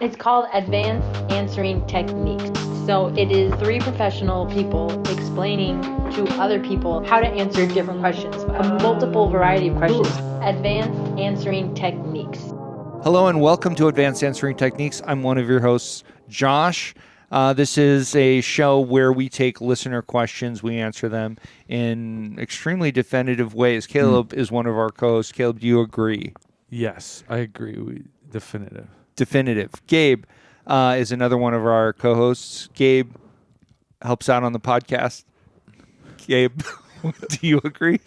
It's called Advanced Answering Techniques. So it is 3 professional people explaining to other people how to answer different questions, a multiple variety of questions. Advanced Answering Techniques. Hello and welcome to Advanced Answering Techniques. I'm one of your hosts, Josh. This is a show where we take listener questions, we answer them in extremely definitive ways. Caleb is one of our co-hosts. Caleb, do you agree? Yes, I agree. Definitive. Gabe is another one of our co-hosts. Gabe helps out on the podcast. Gabe, do you agree?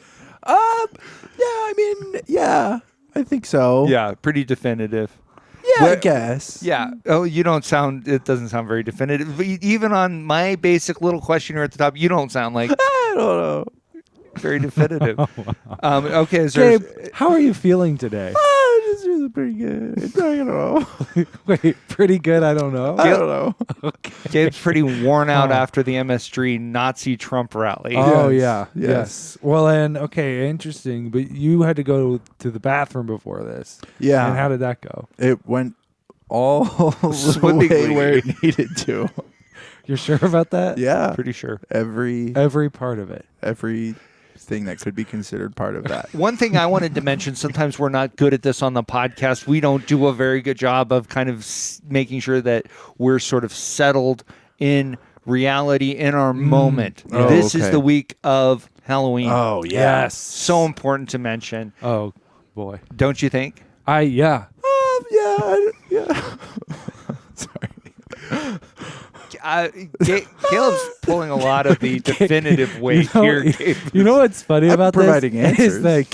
Yeah, I think so. Yeah, pretty definitive. Yeah, I guess. Yeah. Oh, it doesn't sound very definitive. Even on my basic little question here at the top, you don't sound like I don't know. very definitive. Okay, Gabe, how are you feeling today? This is pretty good. I don't know. Wait, pretty good? I don't know. I don't know. Gabe's pretty worn out after the MS3 Nazi Trump rally. Oh, Yes. yes. Well, then, okay, interesting. But you had to go to the bathroom before this. Yeah. And how did that go? It went all the Swimmingly. way where it needed to. You're sure about that? Yeah. Pretty sure. Every part of it. Every thing that could be considered part of that. One thing I wanted to mention, sometimes we're not good at this on the podcast. We don't do a very good job of kind of making sure that we're sort of settled in reality in our moment. Oh, This is okay. the week of Halloween. Oh, Yes. So important to mention, Oh, boy. don't you think? Yeah. Yeah. Sorry. Caleb's pulling a lot of the definitive weight here. Gabe. You know what's funny I'm about providing this answers. is that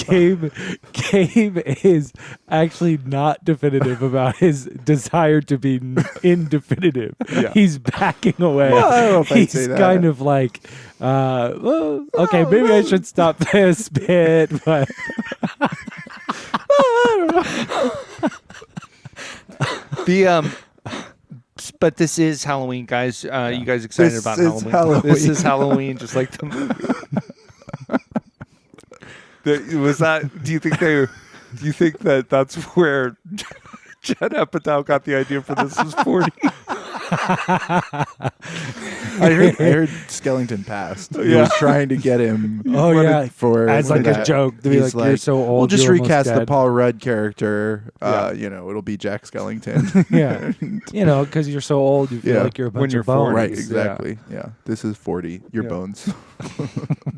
Gabe is actually not definitive about his desire to be indefinitive. Yeah. He's backing away. Well, I don't know if I'd He's say that. kind of like, okay, maybe I should stop this bit, but But this is Halloween, guys. You guys excited This about is Halloween? Halloween. This is Halloween, just like the movie. Do you think that that's where Judd Apatow got the idea for This Is 40? I heard Skellington passed. He was trying to get him. as like a that. joke to be He's like, you're so old. We'll just you're almost recast the dead." Paul Rudd character. It'll be Jack Skellington. Yeah, because you're so old, you feel Yeah. like you're a bunch When you're of bones. 40. Right, exactly. Yeah. This is 40. Your Yeah. bones.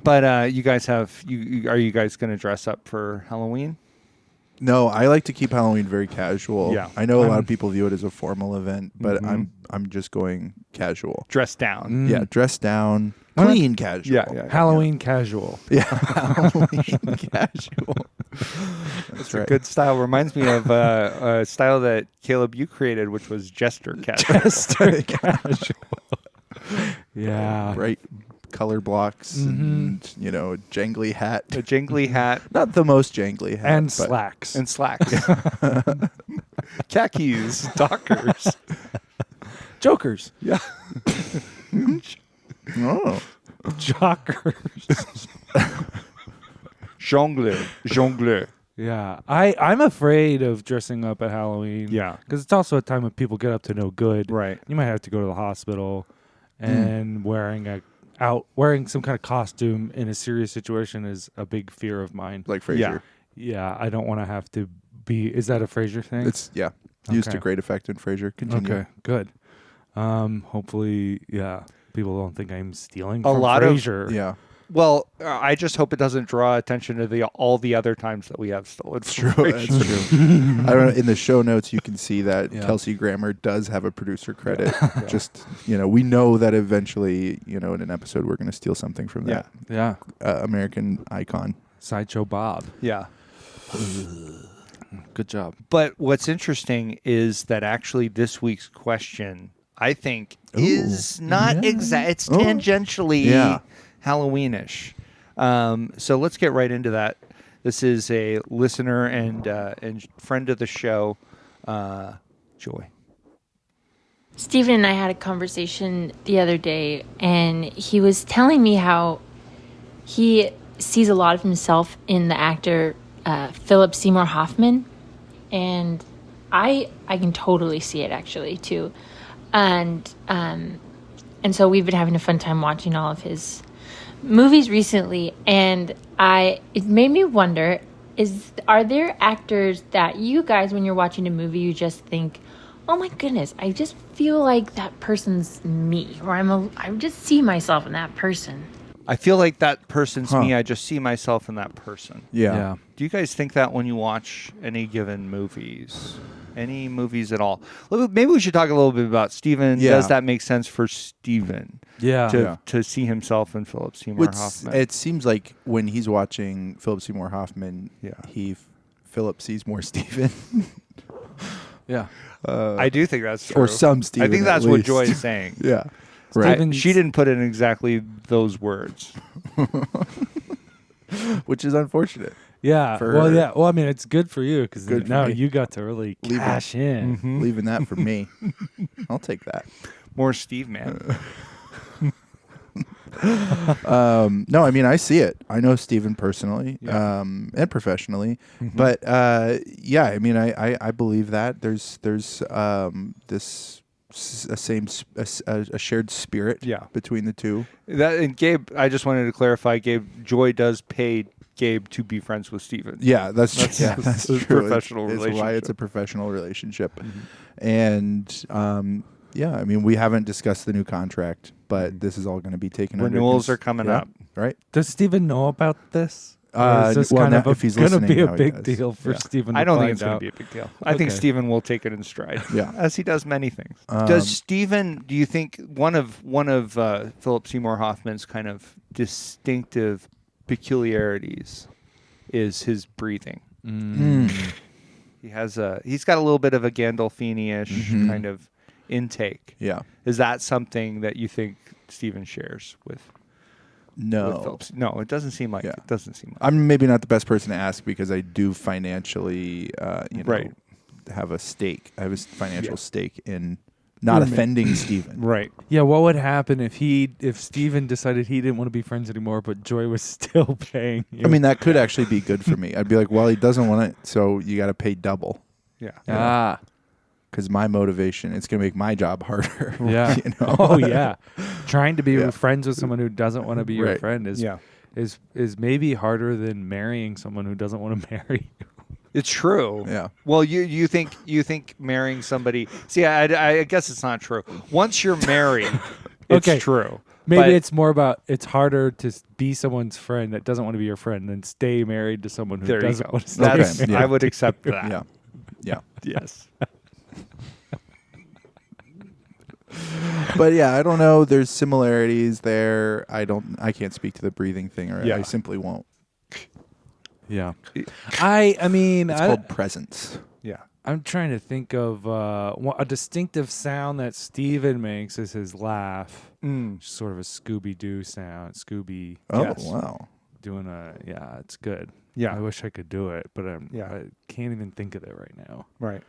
But you guys are you guys going to dress up for Halloween? No, I like to keep Halloween very casual. Yeah. I know a lot of people view it as a formal event, but I'm just going casual. Dress down. Yeah, dress down, Why not- clean casual. Yeah. Halloween casual. Yeah, Halloween casual. That's right. Good style. Reminds me of a style that Caleb you created, which was jester casual. Jester casual. Yeah. Bright color blocks and a jangly hat. A jingly hat Not the most jangly hat. And but slacks. and slacks. Khakis, Dockers. Jokers. Yeah. Oh. Jockers. Jongleur. Yeah. I'm afraid of dressing up at Halloween. Yeah. Because it's also a time when people get up to no good. Right. You might have to go to the hospital, and wearing some kind of costume in a serious situation is a big fear of mine. Like Frasier. Yeah, I don't want to have to be. Is that a Frasier thing? It's used Okay. to great effect in Frasier. Continue. Okay, good. Hopefully, people don't think I'm stealing A from lot of- Frasier. Yeah. Well, I just hope it doesn't draw attention to all the other times that we have stolen. That's true. I don't know. In the show notes, you can see that Yeah. Kelsey Grammer does have a producer credit. Just, we know that eventually, in an episode, we're going to steal something from that Yeah. American icon. Sideshow Bob. Yeah. Good job. But what's interesting is that actually this week's question, I think, is not exact. It's tangentially Halloweenish. So let's get right into that. This is a listener and friend of the show, Joy. Stephen and I had a conversation the other day, and he was telling me how he sees a lot of himself in the actor Philip Seymour Hoffman. And I can totally see it actually too, and so we've been having a fun time watching all of his movies recently, and it made me wonder: are there actors that you guys, when you're watching a movie, you just think, oh my goodness, I just feel like that person's me, or I just see myself in that person. I feel like that person's me. I just see myself in that person. Yeah. Do you guys think that when you watch any given movies? Any movies at all? Maybe we should talk a little bit about Steven. Yeah. Does that make sense for Steven? Yeah. To see himself in Philip Seymour Hoffman? It seems like when he's watching Philip Seymour Hoffman, Philip sees more Steven. Yeah. I do think that's true. Or some Steven. I think that's what Joy is saying. Yeah. Right. She didn't put in exactly those words. Which is unfortunate. Yeah. For Well, her. yeah. Well, I mean, it's good for you because Good for now me. you got to really cash in. Mm-hmm. Leaving that for me. I'll take that. More Steve, man. No, I mean, I see it. I know Steven personally, Yeah. and professionally, Mm-hmm. but yeah, I mean, I believe that there's this a shared spirit between the two. And Gabe, I just wanted to clarify. Gabe, Joy does pay Gabe to be friends with Steven. Yeah, that's That's a true. professional It's why relationship. it's a professional relationship, and yeah, I mean, we haven't discussed the new contract, but this is all going to be taken. Renewals are coming up. right? Does Steven know about this? Or is this well, kind now, of if he's going to listening be a now, he big does. deal for Yeah. Steven? I don't think find it's going out? to be a big deal. I think Okay. Steven will take it in stride. Yeah. As he does many things. Does Steven, do you think one of Philip Seymour Hoffman's kind of distinctive peculiarities is his breathing? He's got a little bit of a Gandolfini-ish kind of intake. Yeah. Is that something that you think Steven shares with No. Philip? No, it doesn't seem like Yeah. it. Doesn't seem like I'm maybe not the best person to ask because I do financially, Right. have a stake. I have a financial stake in not offending Steven. right. Yeah, what would happen if Steven decided he didn't want to be friends anymore, but Joy was still paying you? I mean, that could actually be good for me. I'd be like, well, he doesn't want it, so you got to pay double. Yeah. Because my motivation, it's going to make my job harder. Yeah. You know? Oh yeah. Trying to be Yeah. friends with someone who doesn't want to be your Right. friend is Yeah. is maybe harder than marrying someone who doesn't want to marry you. It's true. Yeah. Well, you think marrying somebody? See, I guess it's not true. Once you're married, it's Okay. true. Maybe But- it's more about it's harder to be someone's friend that doesn't want to be your friend than stay married to someone who There you doesn't go. want to stay That's, married. Yeah. I would accept that. Yeah. Yeah. Yes. But yeah, I don't know. There's similarities there. I can't speak to the breathing thing, or Yeah. I simply won't. Yeah. I mean, It's called presence. Yeah. I'm trying to think of a distinctive sound that Steven makes is his laugh. Sort of a Scooby-Doo sound. Scooby Oh, Yes. wow. doing it's good. Yeah. I wish I could do it, but I can't even think of it right now. Right.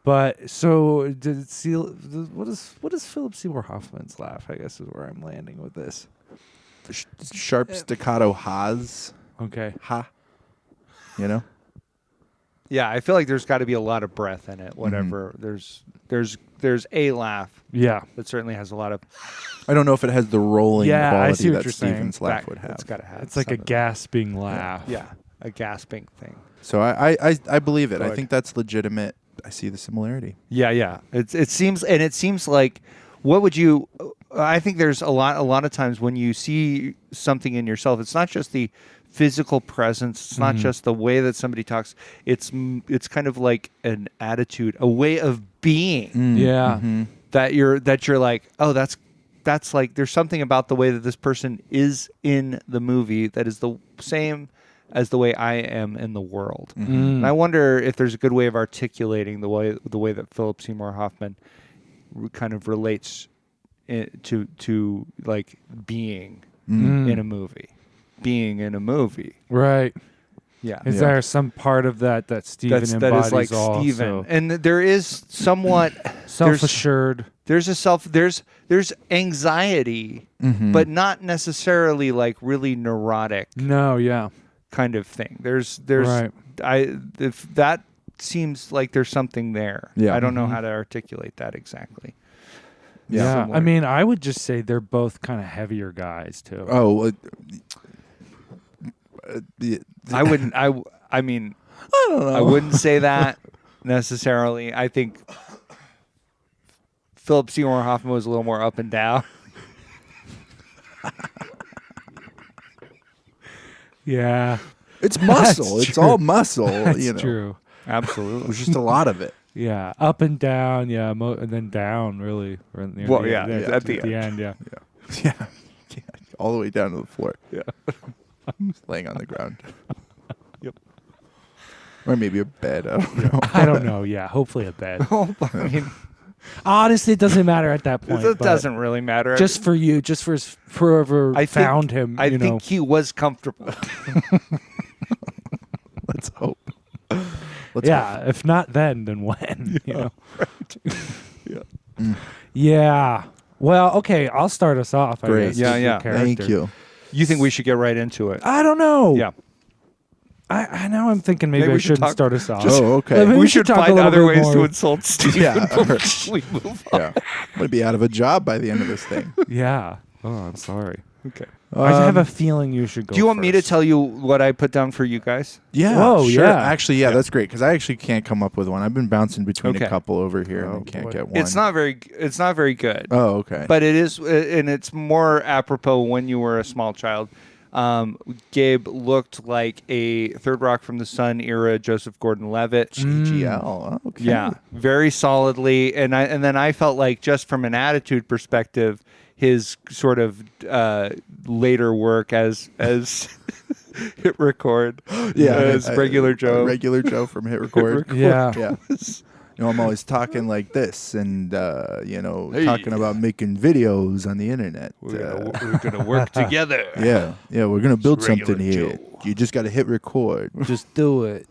But so what is Philip Seymour Hoffman's laugh? I guess is where I'm landing with this. Sharp staccato ha's. Okay. Ha. You know? Yeah, I feel like there's got to be a lot of breath in it. Whatever. There's a laugh Yeah. that certainly has a lot of. I don't know if it has the rolling Yeah, I see quality what that you're saying. Steven's laugh would have. It's got to have. It's like a some of gasping laugh. that. Yeah, a gasping thing. So I believe it. I Good. think that's legitimate. I see the similarity. Yeah, yeah. It seems like what would you? I think there's a lot of times when you see something in yourself, it's not just the physical presence. It's not just the way that somebody talks. It's kind of like an attitude, a way of being Yeah. that you're like, oh, that's like there's something about the way that this person is in the movie that is the same as the way I am in the world. And I wonder if there's a good way of articulating the way that Philip Seymour Hoffman kind of relates to like being in a movie. Being in a movie. Right. Yeah. Is there some part of that Steven that embodies is like also? Steven. And there is somewhat Self-assured. there's anxiety, but not necessarily like really neurotic No, yeah. kind of thing. There's Right. if that seems like there's something there. Yeah. I don't know how to articulate that exactly. Yeah. Similar. I mean, I would just say they're both kind of heavier guys too. Oh, I wouldn't. I mean, I don't know. I wouldn't say that necessarily. I think Philip Seymour Hoffman was a little more up and down. Yeah. It's muscle. That's It's true. all muscle. That's you know. true. Absolutely. There's just a lot of it. Yeah, up and down, yeah, and then down, really. Right near Well, the yeah, end, at the end, yeah. Yeah. Yeah. All the way down to the floor. Yeah. Laying on the ground. Yep. Or maybe a bed. I don't know. I don't know. Yeah, hopefully a bed. I mean, Honestly, it doesn't matter at that point. it but doesn't really matter. Just for you, just for whoever found him. I you know. think he was comfortable. Let's hope. Yeah, if not then when? You know. Right. Yeah. Yeah. Well, okay, I'll start us off. I Great. guess, Yeah, with your yeah. character. Thank you. You think we should get right into it? I don't know. Yeah. I now I'm thinking maybe Maybe I we should shouldn't talk- start us off. Oh, okay. Maybe We should talk a find little other bit ways to more. insult Steve. Yeah. We move on. Yeah. I'm going to be out of a job by the end of this thing. Yeah. Oh, I'm sorry. Okay. I have a feeling you should go. Do you want me to first. tell you what I put down for you guys? Yeah. Whoa, sure. yeah. Actually, yeah, that's great because I actually can't come up with one. I've been bouncing between Okay. a couple over here Oh, and I can't boy. get one. It's not very good. Oh, okay. But it is, and it's more apropos when you were a small child. Gabe looked like a Third Rock from the Sun era Joseph Gordon-Levitt. GGL. Oh, okay. Yeah, very solidly, and then I felt like just from an attitude perspective, his sort of later work as Hit Record, Yeah. as Regular Joe, Regular Joe from Hit Record. Yeah. Yeah. You know, I'm always talking like this and, Hey. talking about making videos on the internet. we're gonna work together. Yeah. Yeah. We're going to build Regular something here. Joe. You just got to hit record. Just do it.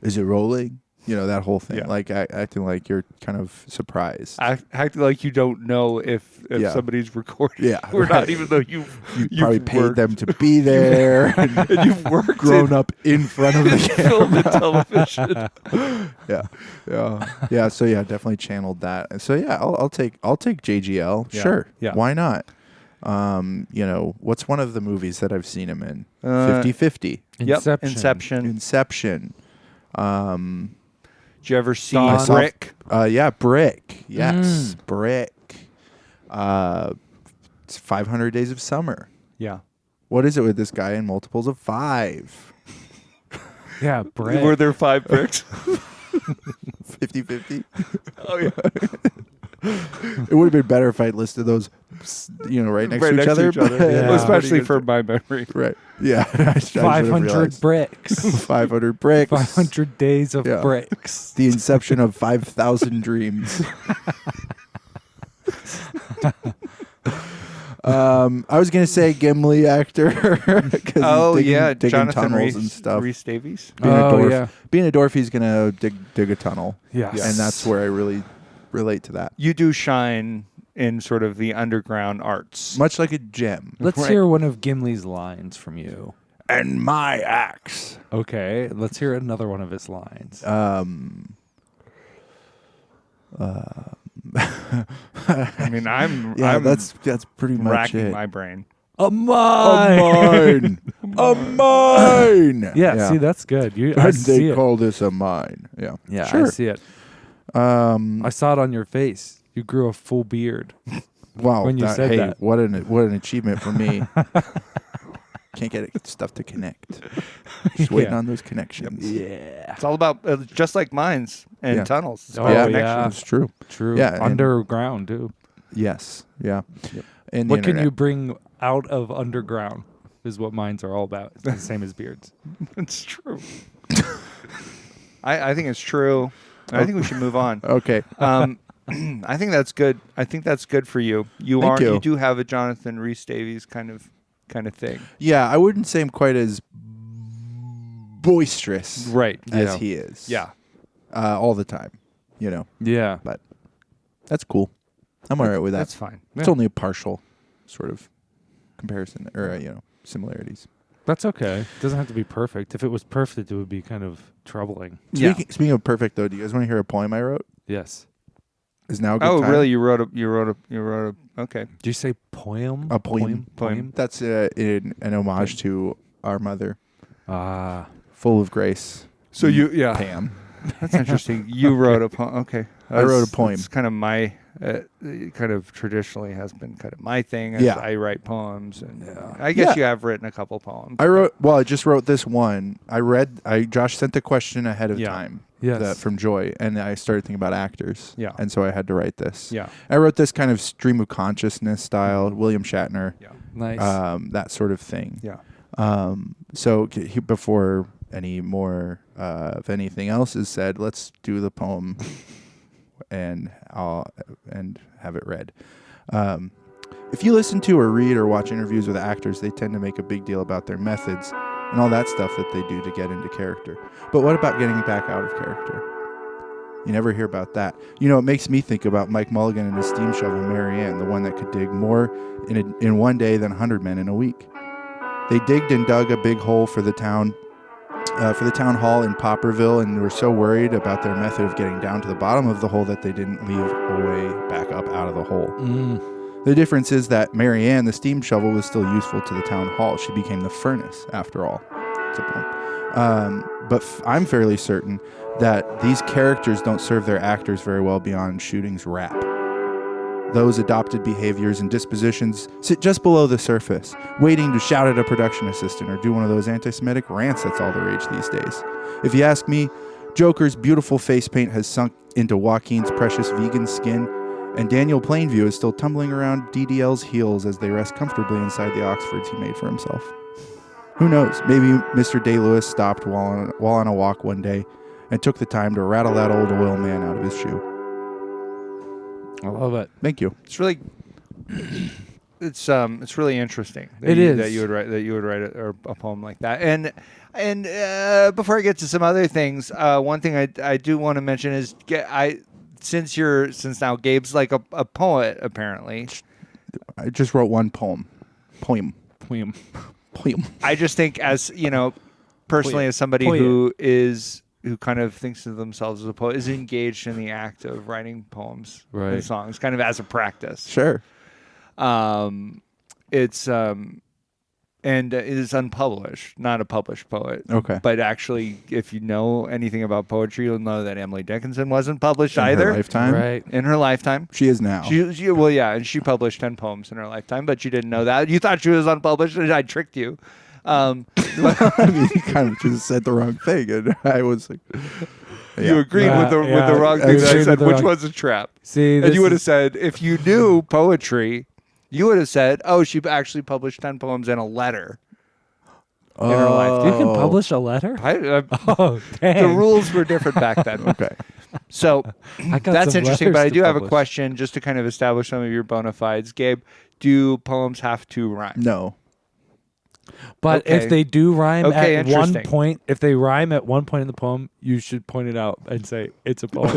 Is it rolling? You know, that whole thing. Yeah. Like acting like you're kind of surprised. Acting like you don't know if Yeah. somebody's recording. Yeah, or right. not, even though You you've probably paid worked, them to be there and and you've worked grown in up in front of the film camera. and television. Yeah. So yeah, definitely channeled that. So yeah, I'll take JGL. Yeah. Sure. Yeah. Why not? What's one of the movies that I've seen him in? 50-50. Yep. Inception. Inception. Did you ever see Dawn. Brick? Yeah, Brick. Yes, Brick. It's 500 Days of Summer. Yeah. What is it with this guy in multiples of 5? Yeah, bread. Were there 5 bricks? 50-50? Oh yeah. It would have been better if I listed those, right next to each other. but- Yeah. Especially for my memory. Right. Yeah. I should have 500 realized. bricks. 500 bricks. 500 days of Yeah. bricks. The inception of 5,000 dreams. I was gonna say Gimli actor. 'Cause Oh he's yeah, digging Jonathan tunnels Rhys, and stuff. Rhys Davies. Being a Oh, dwarf, yeah. being a dwarf, he's gonna dig a tunnel. Yes. And that's where I really relate to that. You do shine in sort of the underground arts. Much like a gem. Let's Right. hear one of Gimli's lines from you. And my axe. Okay, let's hear another one of his lines. I mean, I'm that's pretty much racking it. my brain. A A mine. mine. A mine. Yeah, see, that's good. I And see they it. call this a mine. Yeah. Yeah, Sure. I see it. I saw it on your face. You grew a full beard. Wow. when you said hey, that. what an achievement for me. Can't get stuff to connect. Just waiting Yeah. on those connections. Yeah. It's all about just like mines and Yeah. tunnels. It's Oh, about yeah, connections. It's true. True. Yeah, and- Underground, too. Yes. Yeah. And the What can internet. you bring out of underground is what mines are all about. It's the same as beards. It's true. I think it's true. I think we should move on. Okay. I think that's good. I think that's good for you. Thank you. You do have a Jonathan Rhys Davies kind of thing. Yeah, I wouldn't say I'm quite as boisterous Right. as Yeah. he is. Yeah. All the time. Yeah. But that's cool. I'm all right with that. That's fine. It's only a partial sort of comparison or similarities. That's okay. It doesn't have to be perfect. If it was perfect, it would be kind of troubling. Speaking of perfect, though, do you guys want to hear a poem I wrote? Yes. Is now a good time? Really? You wrote a. Okay. Do you say poem? A poem. That's an homage to our mother. Full of grace. So Pam. That's interesting. You wrote a poem. Okay. I wrote a poem. It's kind of my, kind of traditionally has been kind of my thing. I write poems, and I guess you have written a couple poems. I just wrote this one. Josh sent the question ahead of time. Yes. From Joy, and I started thinking about actors. Yeah. And so I had to write this. Yeah. I wrote this kind of stream of consciousness style, William Shatner. Yeah. Nice. That sort of thing. Yeah. So before any more of anything else is said, let's do the poem and have it read. If you listen to or read or watch interviews with actors, they tend to make a big deal about their methods and all that stuff that they do to get into character. But what about getting back out of character? You never hear about that. It makes me think about Mike Mulligan and his steam shovel, Mary Ann, the one that could dig more in one day than 100 men in a week. They digged and dug a big hole for the town hall in Popperville, and were so worried about their method of getting down to the bottom of the hole that they didn't leave a way back up out of the hole. The difference is that Mary Ann, the steam shovel, was still useful to the town hall. She became the furnace, after all. It's a poem. But I'm fairly certain that these characters don't serve their actors very well beyond shooting's rap. Those adopted behaviors and dispositions sit just below the surface, waiting to shout at a production assistant or do one of those anti-Semitic rants that's all the rage these days. If you ask me, Joker's beautiful face paint has sunk into Joaquin's precious vegan skin, and Daniel Plainview is still tumbling around DDL's heels as they rest comfortably inside the Oxfords he made for himself. Who knows? Maybe Mr. Day-Lewis stopped while on a walk one day and took the time to rattle that old oil man out of his shoe. I love it. Thank you. It's really, it's really interesting. That you would write a poem like that. And before I get to some other things, one thing I do want to mention is since now Gabe's like a poet apparently. I just wrote one poem. I just think, as personally, as somebody who kind of thinks of themselves as a poet, is engaged in the act of writing poems and songs, kind of as a practice. Sure. It's and it is unpublished, not a published poet. Okay. But actually, if you know anything about poetry, you'll know that Emily Dickinson wasn't published either. In her lifetime? Right. In her lifetime. She is now. And she published 10 poems in her lifetime, but you didn't know that. You thought she was unpublished, and I tricked you. I mean, you kind of just said the wrong thing, and I was like... You agreed with the wrong thing that I said, which was a trap. See, and you would have said, if you knew poetry, you would have said, oh, she actually published 10 poems in a letter in her life. You can publish a letter? Oh, dang. The rules were different back then. Okay. So that's interesting, but I do have a publish. question just to kind of establish some of your bona fides. Gabe, do poems have to rhyme? No. But Okay. if they do rhyme Okay, at one interesting. point, if they rhyme at one point in the poem, you should point it out and say, it's a poem.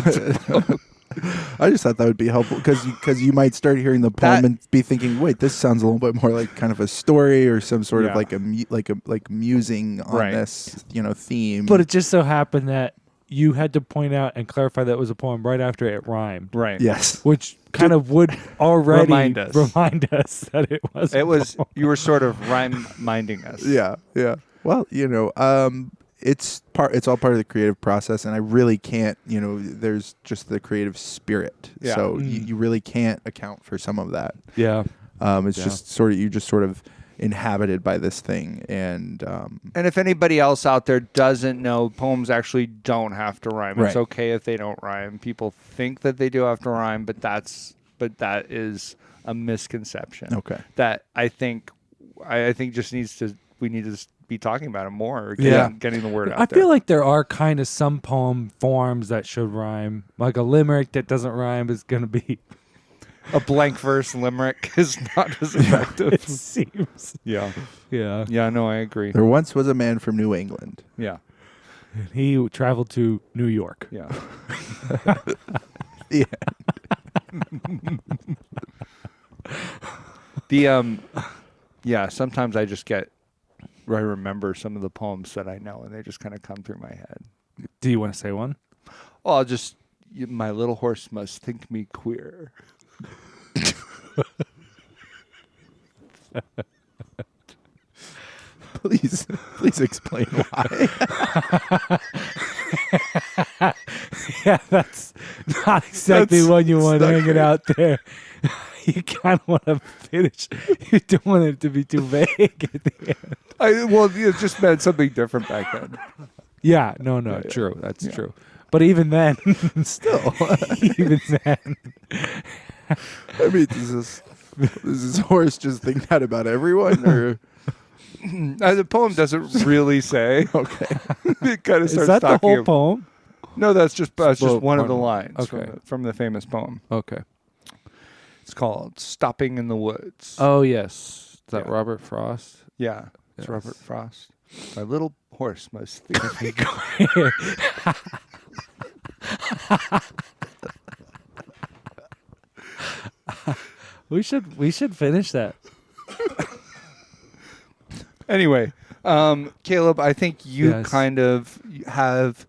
I just thought that would be helpful because you might start hearing the poem and be thinking, wait, this sounds a little bit more like kind of a story or some sort of like musing on this theme. But it just so happened that you had to point out and clarify that it was a poem right after it rhymed. Right. Yes. Which kind of would already Remind us that it was. It was, you were sort of rhyme-minding us. Yeah. Well, it's all part of the creative process, and I really can't, there's just the creative spirit. Yeah. So you really can't account for some of that. Yeah. It's just sort of inhabited by this thing, and if anybody else out there doesn't know, poems actually don't have to rhyme. Right. It's okay if they don't rhyme. People think that they do have to rhyme, but that is a misconception. Okay. That I think just we need to be talking about it more. Getting the word out I there. feel like there are kind of some poem forms that should rhyme. Like a limerick that doesn't rhyme is going to be... A blank verse limerick is not as effective. It seems. Yeah. Yeah. Yeah, no, I agree. there once was a man from New England. Yeah. He traveled to New York. Yeah. Yeah. Sometimes I just get I remember some of the poems that I know, and they just kind of come through my head. Do you want to say one? Well, I'll just. My little horse must think me queer. Please explain why. Yeah, that's not exactly That's- one you want not hanging out there. You kind of want to finish. You don't want it to be too vague at the end. It just meant something different back then. Yeah, no, true. That's true. But even then, Still, even then, I mean, does this horse just think that about everyone, or The poem doesn't really say. okay? It kind of starts is that the talking whole ab- poem? No, that's just Well, one of the part lines okay. from the famous poem. Okay. It's called "Stopping in the Woods." Oh yes, is that Yeah. Robert Frost? Yeah, it's Yes. Robert Frost. My little horse must think of me. We should finish that. Anyway, Caleb, I think you Yes. kind of have.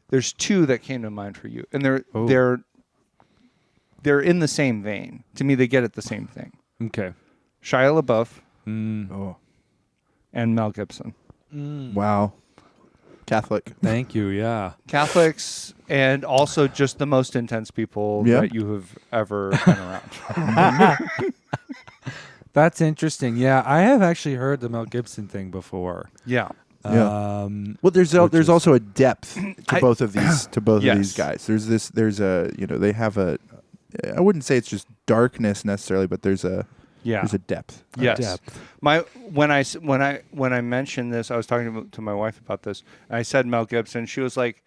There's two that came to mind for you, and Oh. they're in the same vein. To me, they get at the same thing. Okay. Shia LaBeouf Oh, and Mel Gibson. wow. Catholic. Thank you. Yeah. Catholics and also just the most intense people Yeah. that you have ever been around. That's interesting. Yeah, I have actually heard the Mel Gibson thing before. Yeah. Yeah. Which Well, there's is- also a depth to both of these Yes. these guys. There's a they have a, I wouldn't say it's just darkness necessarily, but there's a depth. Yes. depth. When I mentioned this, I was talking to my wife about this. And I said Mel Gibson. She was like,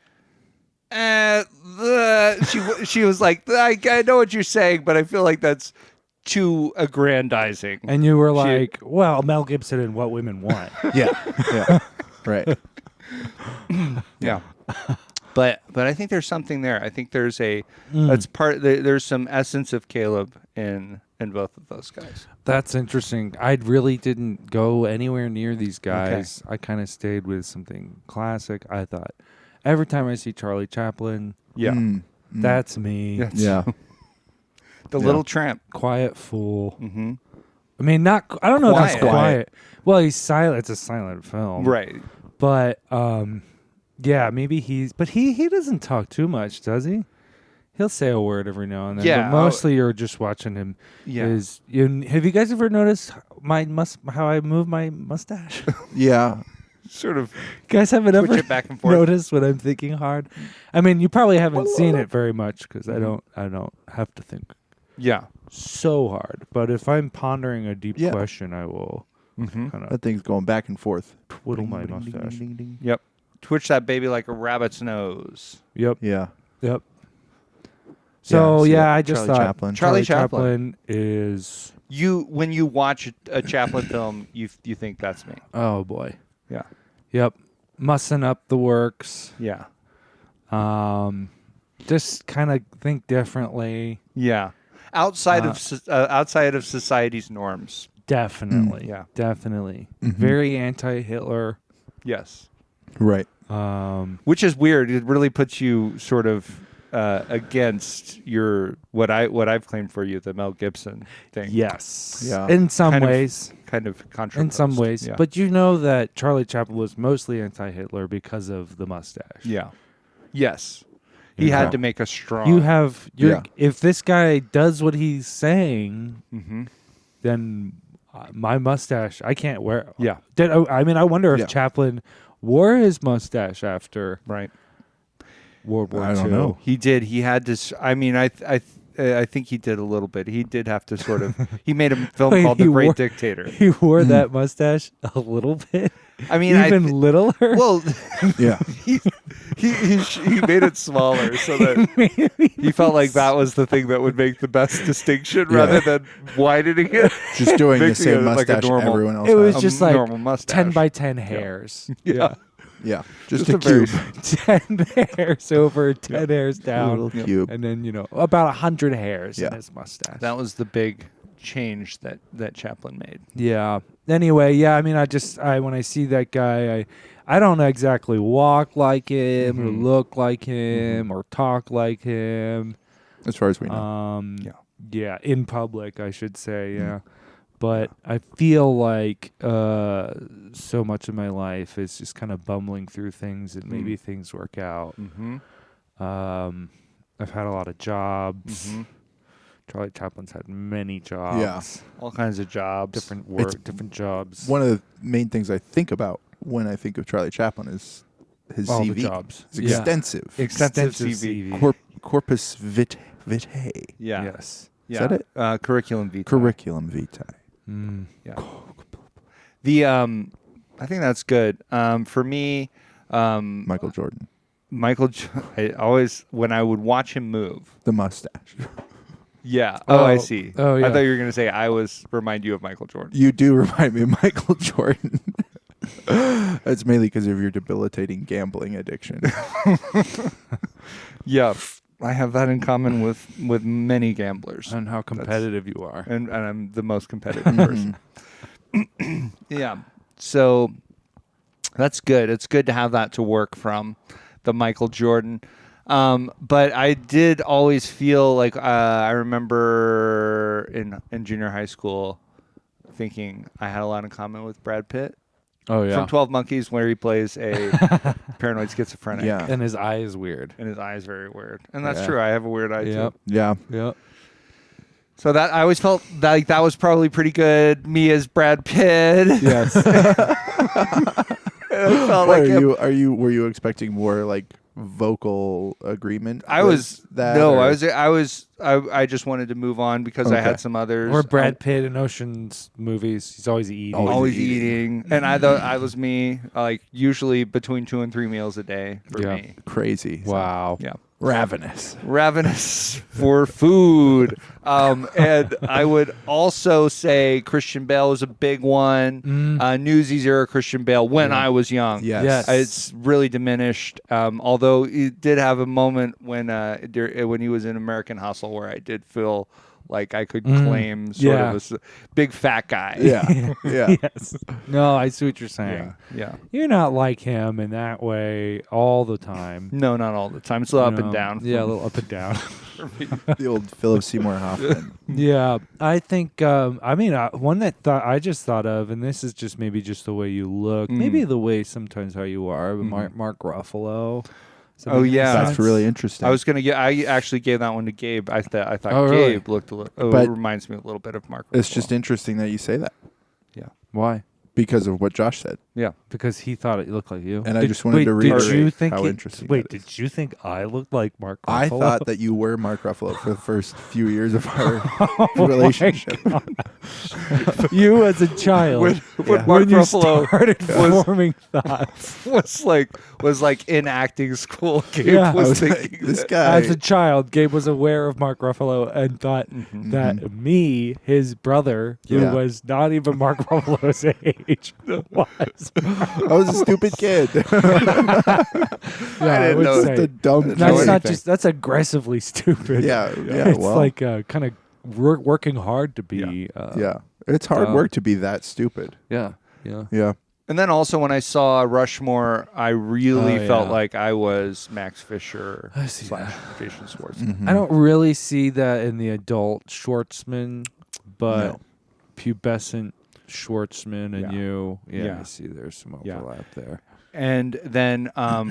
she was like, I know what you're saying, but I feel like that's too aggrandizing. And you were like, well, Mel Gibson and What Women Want. Yeah, yeah, right. Yeah. But I think there's something there. I think there's that's there's some essence of Caleb in both of those guys. That's interesting. I really didn't go anywhere near these guys. I kind of stayed with something classic. I thought every time I see Charlie Chaplin, Yeah. that's me. That's Yeah. The Little Tramp. Quiet fool. Mm-hmm. I mean, not. I don't know if that's Quiet. quiet. Well, he's silent. It's a silent film, Right. But yeah, maybe but he doesn't talk too much, does he? He'll say a word every now and then. Yeah, but mostly you're just watching him. Yeah. Have you guys ever noticed how I move my mustache? Yeah. Sort of Guys haven't twitch ever it back and forth. noticed when I'm thinking hard? I mean, you probably haven't seen it very much because I don't have to think Yeah. so hard. But if I'm pondering a deep Yeah. question, I will Mm-hmm. kind of That thing's going back and forth. twiddle my mustache. Yep. Twitch that baby like a rabbit's nose. Yep. Yeah. Yep. So Yeah, I just Charlie thought Chaplin. Charlie Chaplin is When you watch a Chaplin film, you think that's me. oh boy. Yeah. Yep. Mussing up the works. Yeah. Just kind of think differently. Yeah. Outside of society's norms. Definitely. Yeah. Definitely. Mhm. Very anti-Hitler. Yes. Right. Which is weird. It really puts you sort of against your what I've claimed for you, the Mel Gibson thing. Yes. Yeah. In some Kind of ways. Kind of controversial. In some ways. Yeah. But you know that Charlie Chaplin was mostly anti-Hitler because of the mustache. Yeah. Yes. He Yeah. had to make us strong. You have Yeah. if this guy does what he's saying, Mm-hmm. then my mustache I can't wear. Yeah. I wonder if Yeah. Chaplin wore his mustache after Right. World War II. I don't know. He did. He had to. I mean, I think he did a little bit. He did have to sort of. He made a film Wait, called The he Great wore- Dictator. He wore that mustache a little bit, I mean, even littler. well, Yeah. he made it smaller so that he felt like that was the thing that would make the best distinction Yeah. rather than widening it. Just doing the Making same it like a mustache normal- everyone else It was has. just A like normal mustache. 10 by 10 hairs. Yeah. Yeah. Just, Just a a very- cube. 10 hairs over, 10 hairs A down. little cube. And then, about 100 hairs in Yeah. his mustache. That was the big change that Chaplin made. Yeah. Anyway, yeah. I mean, when I see that guy, I don't exactly walk like him or look like him or talk like him. As far as we know. Yeah. In public, I should say. Yeah. But I feel like so much of my life is just kind of bumbling through things, and maybe things work out. I've had a lot of jobs. Charlie Chaplin's had many jobs. Yeah. All kinds of jobs. Different work, different jobs. One of the main things I think about when I think of Charlie Chaplin is his All CV. the jobs. It's extensive. Extensive CV. Corpus vitae. Yeah. Yes. Is that it? Curriculum vitae. Curriculum vitae. Yeah. I think that's good. For me, Michael Jordan. I always, when I would watch him move. The mustache. Yeah. Oh, I see. Oh, yeah. I thought you were going to say remind you of Michael Jordan. You do remind me of Michael Jordan. That's mainly because of your debilitating gambling addiction. Yeah. I have that in common with many gamblers. And how competitive you are. And I'm the most competitive person. Yeah. So that's good. It's good to have that to work from, the Michael Jordan. But I did always feel like I remember in junior high school thinking I had a lot in common with Brad Pitt. Oh, yeah. From 12 Monkeys, where he plays a paranoid schizophrenic. Yeah. And his eye is weird. And his eye is very weird. And that's true. I have a weird eye, too. Yeah. Yep. So that I always felt that was probably pretty good. Me as Brad Pitt. Yes. I felt like were you expecting more like vocal agreement? I just wanted to move on because I had some others. Or Brad Pitt in Ocean's movies. He's always eating. Always eating. And I thought I was me, like usually between 2 and 3 meals a day for me. Crazy. Wow. Yeah. Ravenous for food. And I would also say Christian Bale was a big one. Newsies era Christian Bale when I was young. Yes. It's really diminished. Although he did have a moment when he was in American Hustle where I did feel like I could claim sort of a big fat guy. Yeah. Yes. No, I see what you're saying. Yeah. You're not like him in that way all the time. No, not all the time. It's a little up and down. Yeah, a little up and down. The old Philip Seymour Hoffman. Yeah, I think. One that I just thought of, and this is just maybe just the way you look, maybe the way sometimes how you are. But Mark Ruffalo. Oh yeah, that's really interesting. I actually gave that one to Gabe. I thought really? Gabe looked a little. It reminds me a little bit of Mark Ruffalo. It's just interesting that you say that. Yeah. Why? Because of what Josh said. Yeah. Because he thought it looked like you. And I just wanted to reiterate how interesting that is. Did you think I looked like Mark Ruffalo? I thought that you were Mark Ruffalo for the first few years of our relationship. You as a child. When Mark Ruffalo started forming thoughts. was like in acting school. Gabe was thinking this guy. As a child, Gabe was aware of Mark Ruffalo and thought that me, his brother, who was not even Mark Ruffalo's age, was. I was a stupid kid. I didn't know. Just a dumb kid. That's not just. That's aggressively stupid. Yeah. It's like kind of working hard to be. It's hard work to be that stupid. Yeah. And then also when I saw Rushmore, I really felt like I was Max Fisher / Jason Schwartzman. I don't really see that in the adult Schwartzman, but pubescent Schwartzman and you. Yeah, I see there's some overlap there. And then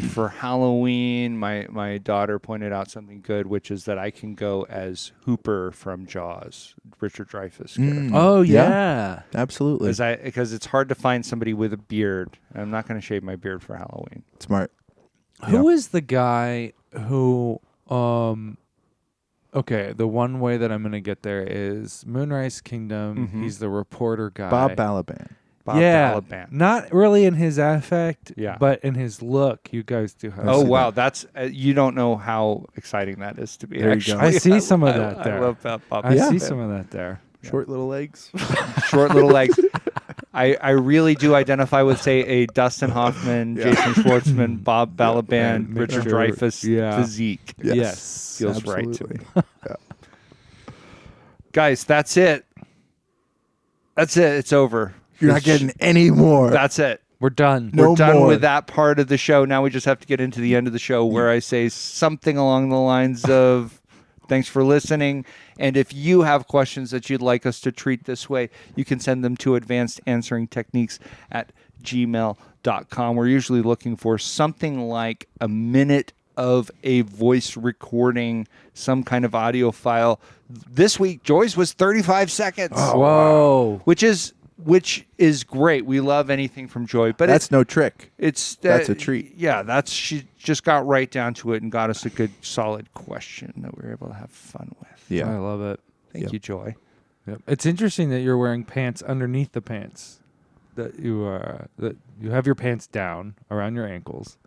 for Halloween, my daughter pointed out something good, which is that I can go as Hooper from Jaws, Richard Dreyfuss character. Oh yeah, absolutely. Because it's hard to find somebody with a beard. I'm not going to shave my beard for Halloween. Smart. Who is the guy who? Okay, the one way that I'm going to get there is Moonrise Kingdom. He's the reporter guy. Bob Balaban. Balaban. Not really in his affect, Yeah. but in his look. You guys do have. Oh wow, that's you don't know how exciting that is to be. There you actually, go. I see some of that there. I love Bob. I see some of that there. Short little legs. Short little legs. I really do identify with, say, a Dustin Hoffman, Jason Schwartzman, Bob Balaban, Richard Dreyfuss physique. Yes. Feels right to me. Yeah. Guys, that's it. That's it. It's over. You're not getting any more. That's it. We're done. No We're done more. with that part of the show. Now we just have to get into the end of the show where I say something along the lines of, thanks for listening. And if you have questions that you'd like us to treat this way, you can send them to advancedansweringtechniques@gmail.com. We're usually looking for something like a minute of a voice recording, some kind of audio file. This week, Joy's was 35 seconds. Whoa. Which is great. We love anything from Joy, but That's no trick. that's a treat. Yeah, she just got right down to it and got us a good, solid question that we were able to have fun with. Yeah. I love it. Thank you, Joy. Yep. It's interesting that you're wearing pants underneath the pants. That you have your pants down around your ankles,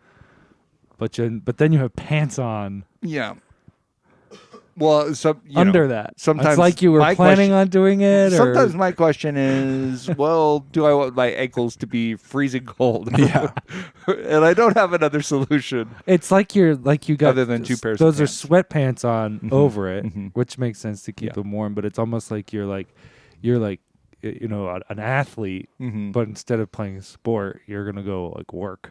but then you have pants on Yeah. Well, under that. sometimes it's like you were my planning question- on doing it. Sometimes or? my question is, well, do I want my ankles to be freezing cold? Yeah. And I don't have another solution. It's like you got Other than two pairs of Those are pants. sweatpants on over it, mhm. which makes sense to keep Yeah. them warm. But it's almost like you're like an athlete, Mhm. but instead of playing a sport, you're gonna go like work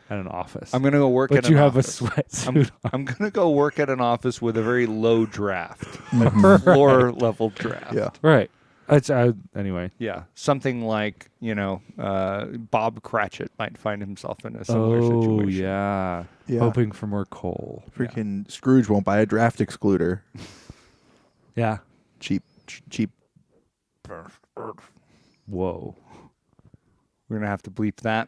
at an office. I'm gonna go work but at you an have office. a sweatsuit. I'm gonna go work at an office with a very low draft, like floor level draft. Yeah. Right. Anyway. Yeah, something like Bob Cratchit might find himself in a similar Oh situation. yeah. Yeah. Hoping for more coal. Freaking Scrooge won't buy a draft excluder. Yeah. Cheap. Whoa. We're gonna have to bleep that.